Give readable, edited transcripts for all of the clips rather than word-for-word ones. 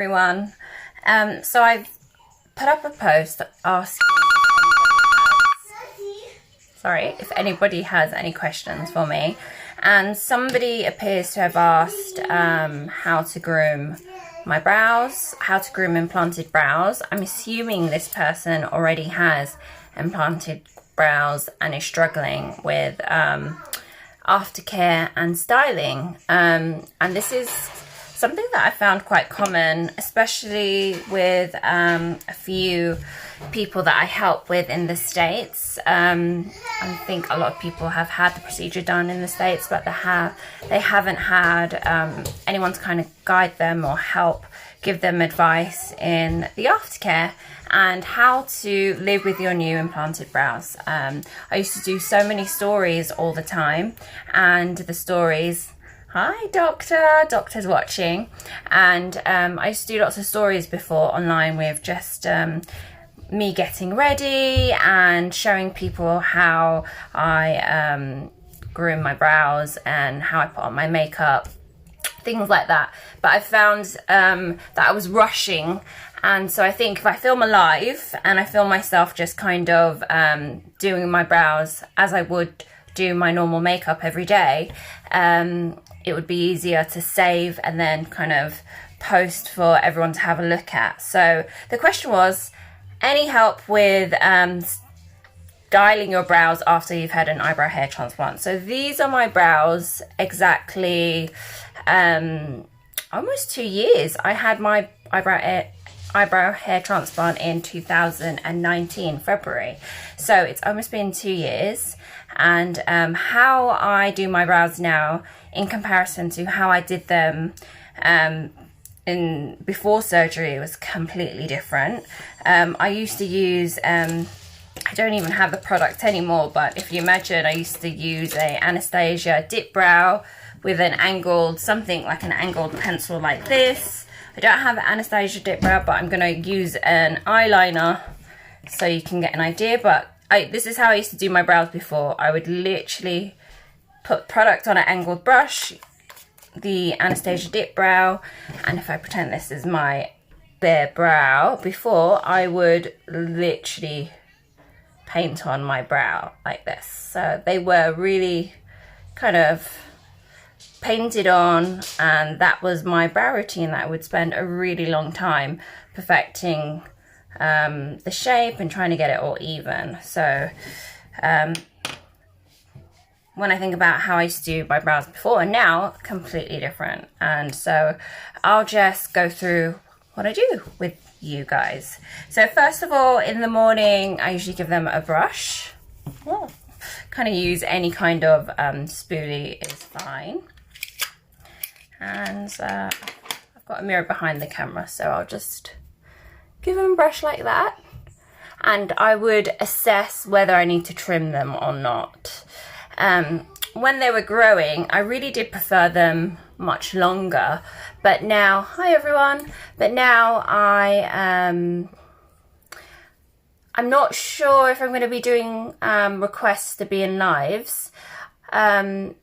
Everyone. So I've put up a post asking if anybody has any questions for me, and somebody appears to have asked how to groom my brows, how to groom implanted brows. I'm assuming this person already has implanted brows and is struggling with aftercare and styling, and this is something that I found quite common, especially with a few people that I help with in the States. I think a lot of people have had the procedure done in the States, but they haven't had anyone to kind of guide them or help give them advice in the aftercare and how to live with your new implanted brows. I used to do so many stories all the time, and the stories, hi doctor's watching, and I used to do lots of stories before online with just me getting ready and showing people how I groom my brows and how I put on my makeup, things like that. But I found that I was rushing, and so I think if I film a live and I film myself just kind of doing my brows as I would do my normal makeup every day, it would be easier to save and then kind of post for everyone to have a look at. So the question was, any help with styling your brows after you've had an eyebrow hair transplant? So these are my brows exactly almost 2 years. I had my eyebrow hair transplant in 2019 February, so it's almost been 2 years. And how I do my brows now in comparison to how I did them before surgery was completely different. I used to use I don't even have the product anymore, but if you imagine, I used to use a Anastasia dip brow with an angled, something like an angled pencil like this. I don't have an Anastasia dip brow, but I'm going to use an eyeliner so you can get an idea. But this is how I used to do my brows before. I would literally put product on an angled brush, the Anastasia dip brow, and if I pretend this is my bare brow, before I would literally paint on my brow like this. So they were really kind of painted on, and that was my brow routine that I would spend a really long time perfecting the shape and trying to get it all even. So when I think about how I used to do my brows before and now, completely different. And so I'll just go through what I do with you guys. So first of all, in the morning, I usually give them a brush. Kind of use any kind of spoolie is fine. And I've got a mirror behind the camera, so I'll just give them a brush like that. And I would assess whether I need to trim them or not. When they were growing, I really did prefer them much longer, but now, hi everyone, but now I'm not sure if I'm going to be doing requests to be in lives. Do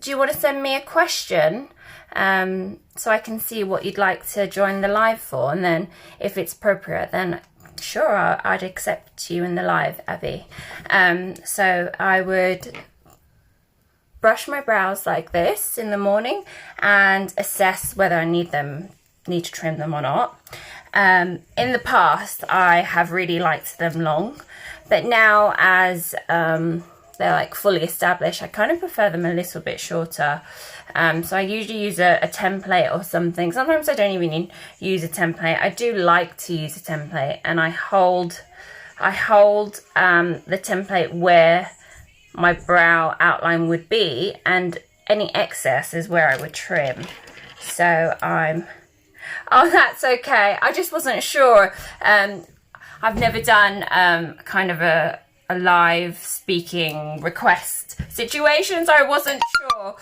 you want to send me a question so I can see what you'd like to join the live for, and then if it's appropriate, then sure, I'd accept you in the live, Abby. So I would brush my brows like this in the morning and assess whether I need to trim them or not. In the past, I have really liked them long, but now as they're like fully established, I kind of prefer them a little bit shorter. So I usually use a template or something. Sometimes I don't even use a template. I do like to use a template, and I hold the template where my brow outline would be, and any excess is where I would trim. So oh, that's okay. I just wasn't sure. I've never done kind of a live speaking request situation, so I wasn't sure.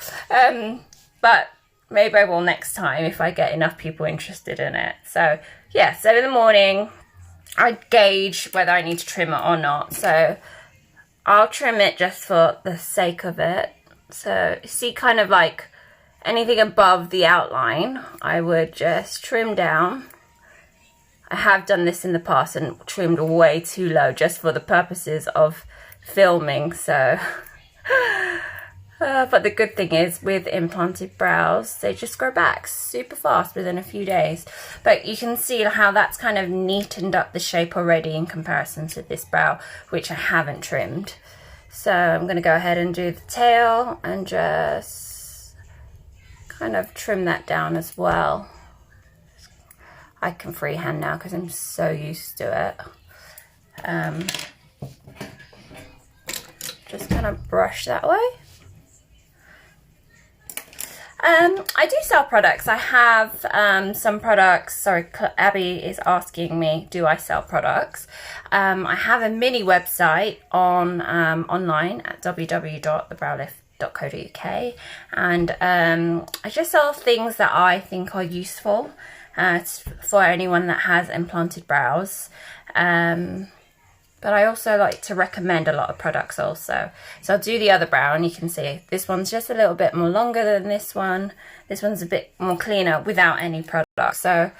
But maybe I will next time if I get enough people interested in it. So yeah, so in the morning I gauge whether I need to trim it or not. So I'll trim it just for the sake of it. So see, kind of like anything above the outline, I would just trim down I have done this in the past and trimmed way too low just for the purposes of filming, so but the good thing is with implanted brows, they just grow back super fast within a few days. But you can see how that's kind of neatened up the shape already in comparison to this brow, which I haven't trimmed. So I'm going to go ahead and do the tail and just kind of trim that down as well. I can freehand now because I'm so used to it. Just kind of brush that way. I do sell products. I have some products. Sorry, Abby is asking me, do I sell products? I have a mini website on online at www.thebrowlift.co.uk, and I just sell things that I think are useful for anyone that has implanted brows. But I also like to recommend a lot of products also. So I'll do the other brow, and you can see this one's just a little bit more longer than this one. This one's a bit more cleaner without any product. So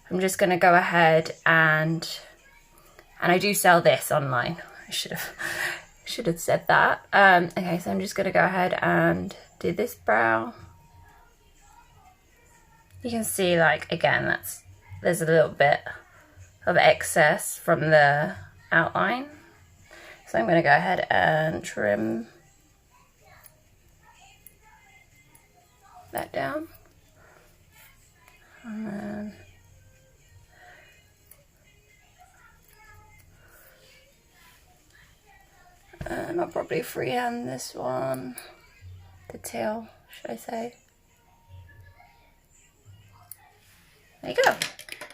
I'm just going to go ahead and I do sell this online. I should have said that. Okay, so I'm just going to go ahead and do this brow. You can see, like, again, there's a little bit of excess from the outline, so I'm going to go ahead and trim that down, and then I'll probably freehand this one, the tail, should I say. There you go.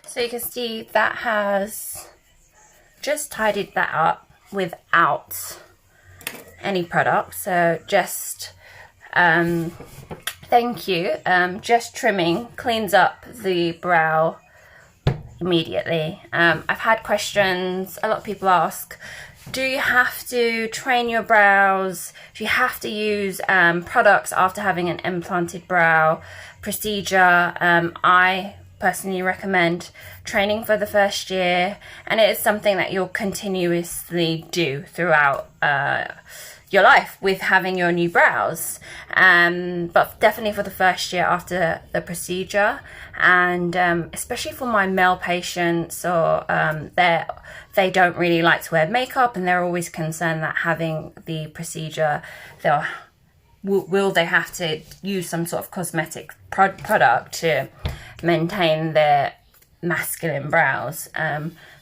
So you can see that has just tidied that up without any product. So just thank you, just trimming cleans up the brow immediately. I've had questions, a lot of people ask, do you have to train your brows? Do you have to use products after having an implanted brow procedure? I personally recommend training for the first year, and it is something that you'll continuously do throughout your life with having your new brows, but definitely for the first year after the procedure. And especially for my male patients, or they don't really like to wear makeup, and they're always concerned that having the procedure, will they have to use some sort of cosmetic product to maintain their masculine brows.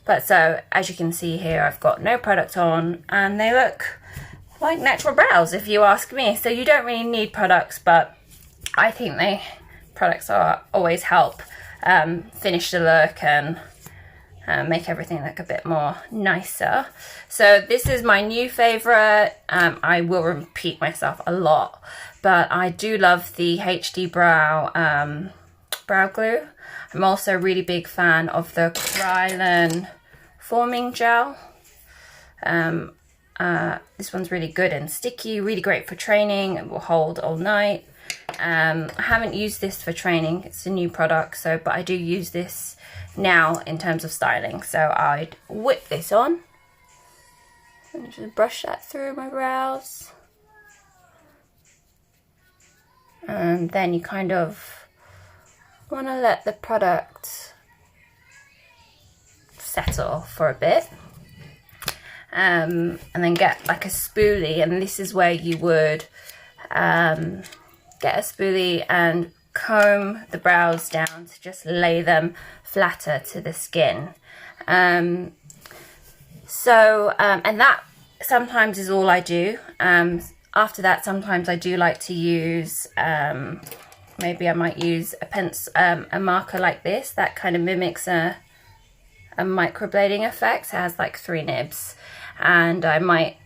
But so as you can see here, I've got no product on, and they look like natural brows if you ask me. So you don't really need products, but I think products always help finish the look and make everything look a bit more nicer. So this is my new favorite. I will repeat myself a lot, but I do love the HD brow brow glue. I'm also a really big fan of the Krylon forming gel. This one's really good and sticky, really great for training. It will hold all night. I haven't used this for training, it's a new product, but I do use this now in terms of styling. So I'd whip this on and just brush that through my brows, and then you kind of want to let the product settle for a bit, and then get like a spoolie, and this is where you would get a spoolie and comb the brows down to just lay them flatter to the skin. And that sometimes is all I do. After that, sometimes I do like to use maybe I might use a marker like this that kind of mimics a microblading effect. It has like 3 nibs, and I might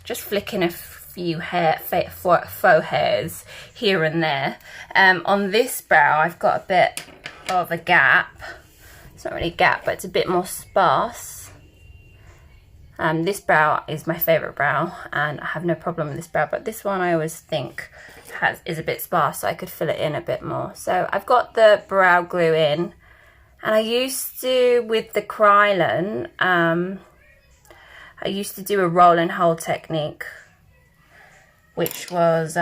just flick in a few faux hairs here and there. On this brow, I've got a bit of a gap. It's not really a gap, but it's a bit more sparse. This brow is my favorite brow, and I have no problem with this brow, but this one I always think is a bit sparse, so I could fill it in a bit more. So I've got the brow glue in, And I used to, with the Krylon, I used to do a roll and hold technique, which was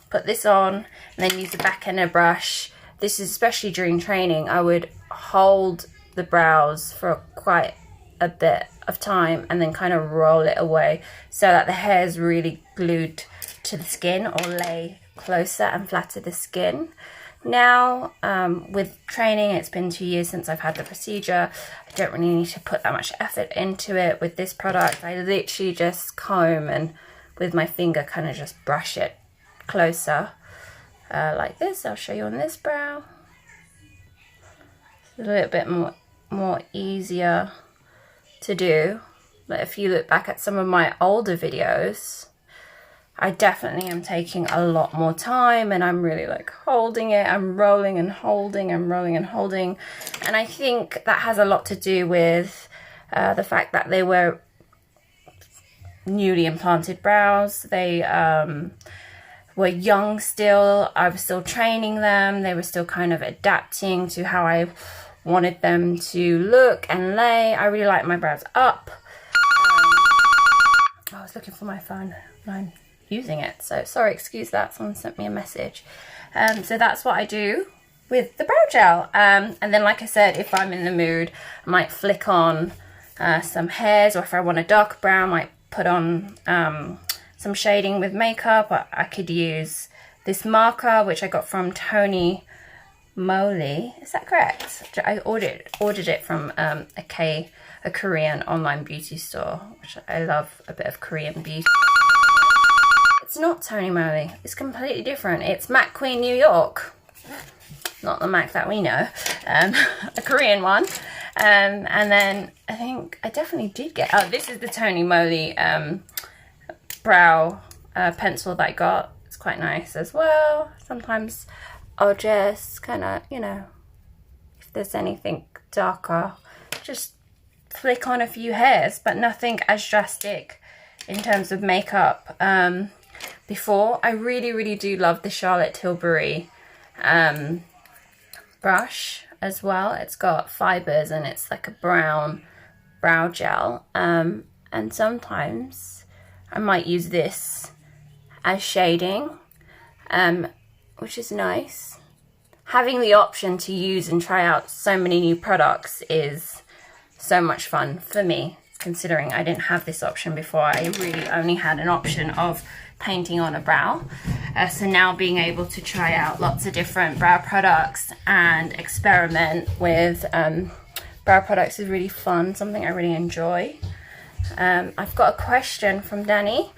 put this on and then use the back end of a brush. This is especially during training. I would hold the brows for quite a bit of time and then kind of roll it away so that the hair is really glued to the skin or lay closer and flat to the skin. Now, with training, it's been 2 years since I've had the procedure. I don't really need to put that much effort into it. With this product, I literally just comb and with my finger kind of just brush it closer like this. I'll show you on this brow. It's a little bit more easier to do. But if you look back at some of my older videos, I definitely am taking a lot more time and I'm really like holding it. I'm rolling and holding, I'm rolling and holding. And I think that has a lot to do with the fact that they were newly implanted brows. They were young still. I was still training them. They were still kind of adapting to how I wanted them to look and lay. I really like my brows up. I was looking for my phone. I'm using it, so sorry, excuse that, someone sent me a message. So that's what I do with the brow gel, and then like I said, if I'm in the mood, I might flick on some hairs, or if I want a dark brow, I might put on some shading with makeup. I could use this marker which I got from Tony Moly, is that correct? I ordered it from a Korean online beauty store, which I love a bit of Korean beauty. It's not Tony Moly, it's completely different. It's Mac Queen New York, not the Mac that we know, a Korean one. And then I think I definitely did get, oh, this is the Tony Moly brow pencil that I got. It's quite nice as well. Sometimes I'll just kind of, you know, if there's anything darker, just flick on a few hairs, but nothing as drastic in terms of makeup. Before, I really do love the Charlotte Tilbury brush as well. It's got fibers and it's like a brown brow gel, and sometimes I might use this as shading, which is nice. Having the option to use and try out so many new products is so much fun for me, considering I didn't have this option before. I really only had an option of painting on a brow. So now being able to try out lots of different brow products and experiment with brow products is really fun, something I really enjoy. I've got a question from Danny.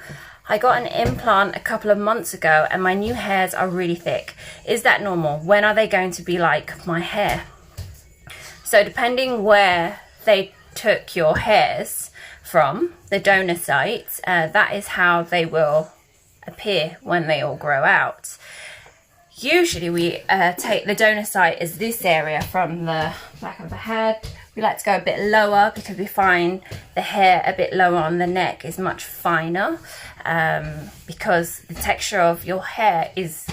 I got an implant a couple of months ago and my new hairs are really thick. Is that normal? When are they going to be like my hair? So depending where they took your hairs from, the donor site, that is how they will appear when they all grow out. Usually we take the donor site as this area from the back of the head. We like to go a bit lower because we find the hair a bit lower on the neck is much finer, because the texture of your hair is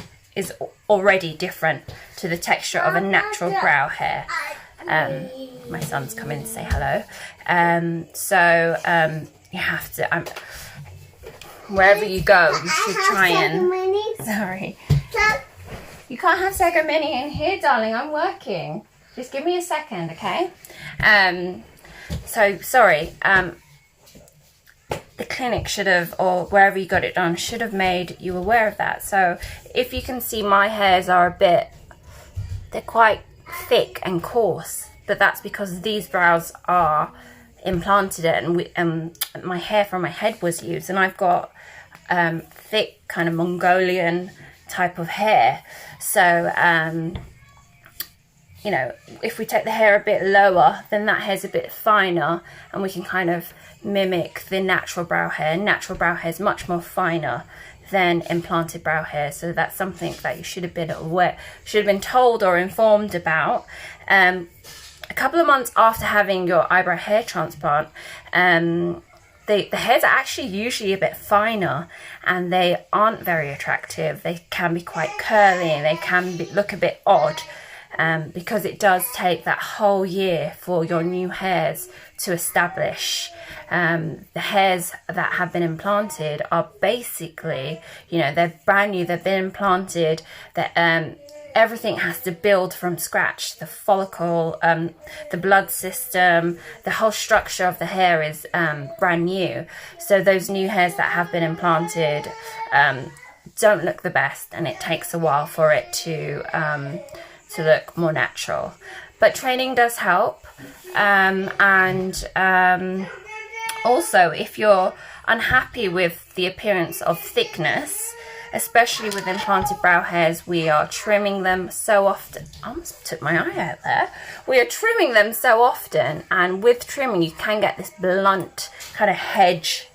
already different to the texture of a natural brow hair. My son's come in to say hello. You have to, wherever you go, you should try and, sorry. You can't have Sega Mini in here, darling, I'm working. Just give me a second, okay? So, sorry, the clinic should have, or wherever you got it done, should have made you aware of that. So, if you can see, my hairs are a bit, they're quite thick and coarse, but that's because these brows are implanted and my hair from my head was used, and I've got thick kind of Mongolian type of hair. So, you know, if we take the hair a bit lower, then that hair's a bit finer and we can kind of mimic the natural brow hair. Natural brow hair is much more finer than implanted brow hair, so that's something that you should have been aware, should have been told or informed about. A couple of months after having your eyebrow hair transplant, the hairs are actually usually a bit finer and they aren't very attractive. They can be quite curly and they can look a bit odd. because it does take that whole year for your new hairs to establish. The hairs that have been implanted are basically, you know, they're brand new, they've been implanted, that everything has to build from scratch. The follicle, the blood system, the whole structure of the hair is brand new. So those new hairs that have been implanted don't look the best, and it takes a while for it to look more natural. But training does help, also, if you're unhappy with the appearance of thickness, especially with implanted brow hairs, we are trimming them so often. I almost took my eye out there. We are trimming them so often, and with trimming you can get this blunt kind of hedge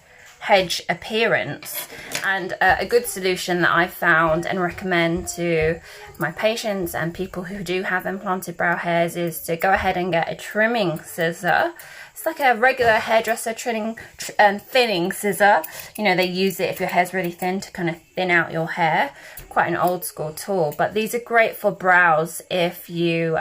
appearance. And a good solution that I've found and recommend to my patients and people who do have implanted brow hairs is to go ahead and get a trimming scissor. It's like a regular hairdresser thinning scissor. You know, they use it if your hair's really thin to kind of thin out your hair. Quite an old school tool, but these are great for brows if you're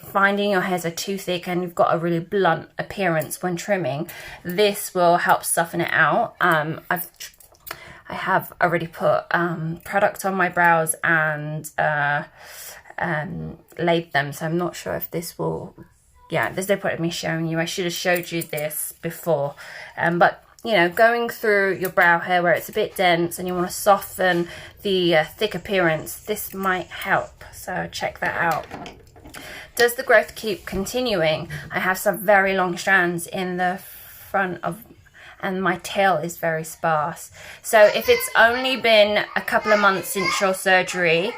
finding your hairs are too thick and you've got a really blunt appearance when trimming. This will help soften it out. I have already put product on my brows and laid them, so I'm not sure if this will. Yeah, there's no point in me showing you. I should have showed you this before. But, you know, going through your brow hair where it's a bit dense and you want to soften the thick appearance, this might help. So check that out. Does the growth keep continuing? I have some very long strands in the front of, and my tail is very sparse. So if it's only been a couple of months since your surgery,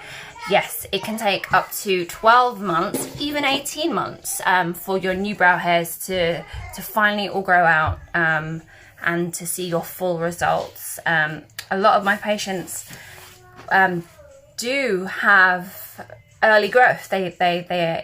yes, it can take up to 12 months, even 18 months for your new brow hairs to finally all grow out and to see your full results. A lot of my patients do have early growth.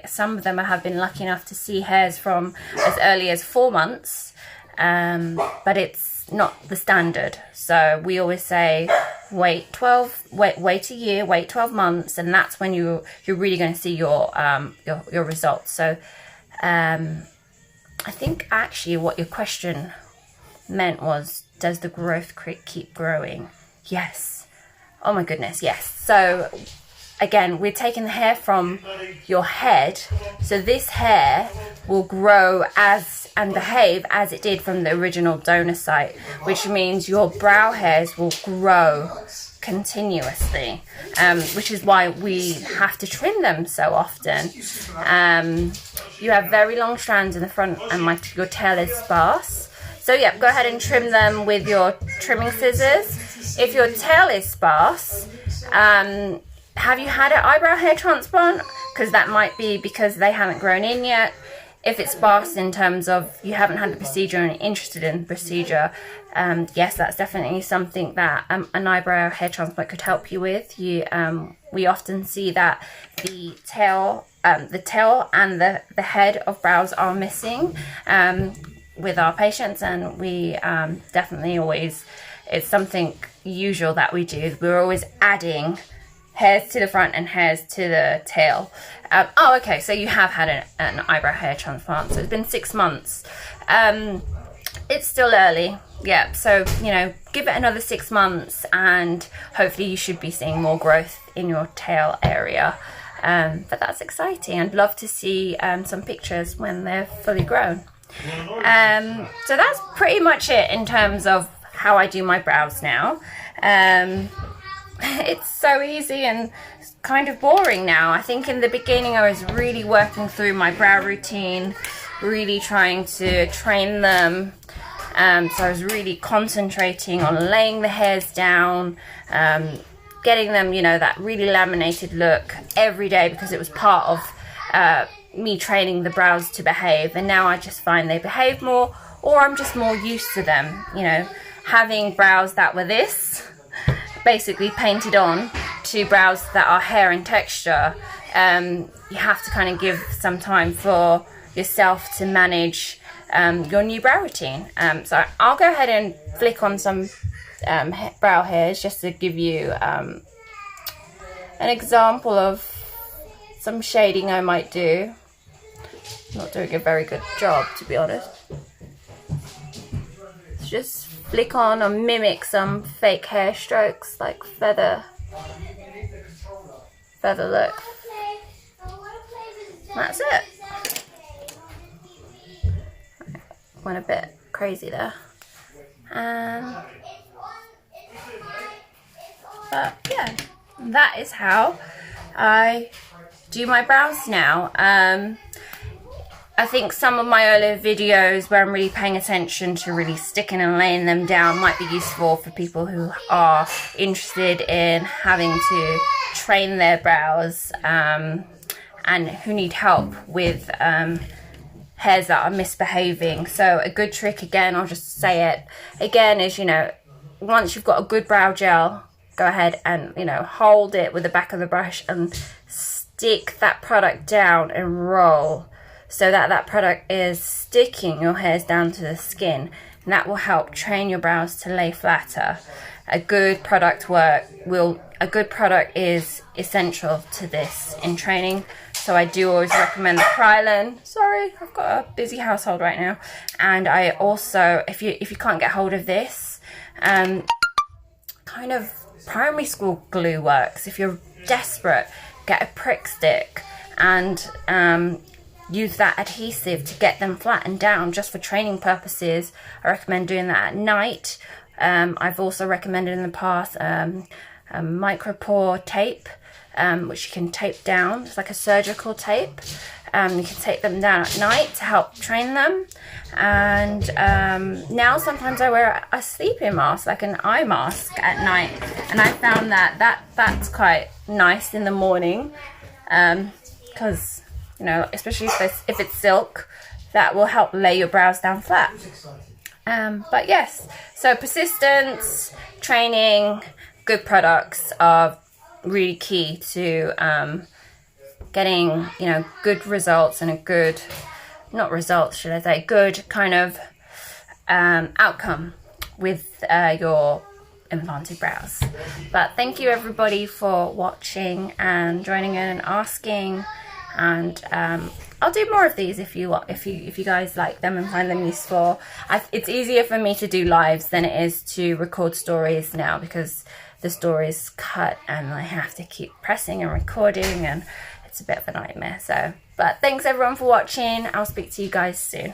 Some of them have been lucky enough to see hairs from as early as 4 months, but it's not the standard. So we always say wait a year, wait 12 months, and that's when you're really going to see your results. So I think actually what your question meant was, does the growth keep growing? Yes. Oh my goodness, yes. So again, we're taking the hair from your head, so this hair will grow and behave as it did from the original donor site, which means your brow hairs will grow continuously, which is why we have to trim them so often. You have very long strands in the front and your tail is sparse. So yeah, go ahead and trim them with your trimming scissors. If your tail is sparse, have you had an eyebrow hair transplant? Because that might be because they haven't grown in yet. If it's sparse in terms of you haven't had the procedure and are interested in the procedure, yes, that's definitely something that an eyebrow hair transplant could help you with. We often see that the tail and the head of brows are missing with our patients, and we definitely always, it's something usual that we do. We're always adding hairs to the front and hairs to the tail. Oh, okay, so you have had an eyebrow hair transplant, so it's been 6 months. It's still early, yeah, so, you know, give it another 6 months and hopefully you should be seeing more growth in your tail area. But that's exciting. I'd love to see some pictures when they're fully grown. So that's pretty much it in terms of how I do my brows now. It's so easy and kind of boring now. I think in the beginning I was really working through my brow routine, really trying to train them. So I was really concentrating on laying the hairs down, getting them, you know, that really laminated look every day because it was part of me training the brows to behave. And now I just find they behave more, or I'm just more used to them, you know, having brows that were this, basically painted on, to brows that are hair and texture. You have to kind of give some time for yourself to manage your new brow routine. So I'll go ahead and flick on some brow hairs just to give you an example of some shading I might do. Not doing a very good job, to be honest. So just flick on or mimic some fake hair strokes, like feather look. That's it. Went a bit crazy there. But yeah, that is how I do my brows now. I think some of my earlier videos where I'm really paying attention to really sticking and laying them down might be useful for people who are interested in having to train their brows and who need help with hairs that are misbehaving. So a good trick, again, I'll just say it again, is, you know, once you've got a good brow gel, go ahead and, you know, hold it with the back of the brush and stick that product down and roll, so that that product is sticking your hairs down to the skin, and that will help train your brows to lay flatter. A good product is essential to this in training. So I do always recommend the Krylon. Sorry, I've got a busy household right now. And I also, if you can't get hold of this, kind of primary school glue works. If you're desperate, get a prick stick and use that adhesive to get them flattened down, just for training purposes. I recommend doing that at night. I've also recommended in the past a micropore tape, which you can tape down. It's like a surgical tape. You can tape them down at night to help train them. And now sometimes I wear a sleeping mask, like an eye mask at night, and I found that's quite nice in the morning, because you know, especially if it's silk, that will help lay your brows down flat. But yes, so persistence, training, good products are really key to getting, you know, good results and a good, not results, should I say, good kind of outcome with your implanted brows. But thank you everybody for watching and joining in and asking, and I'll do more of these if you guys like them and find them useful. It's easier for me to do lives than it is to record stories now, because the stories cut and I have to keep pressing and recording, and it's a bit of a nightmare. So, but thanks everyone for watching. I'll speak to you guys soon.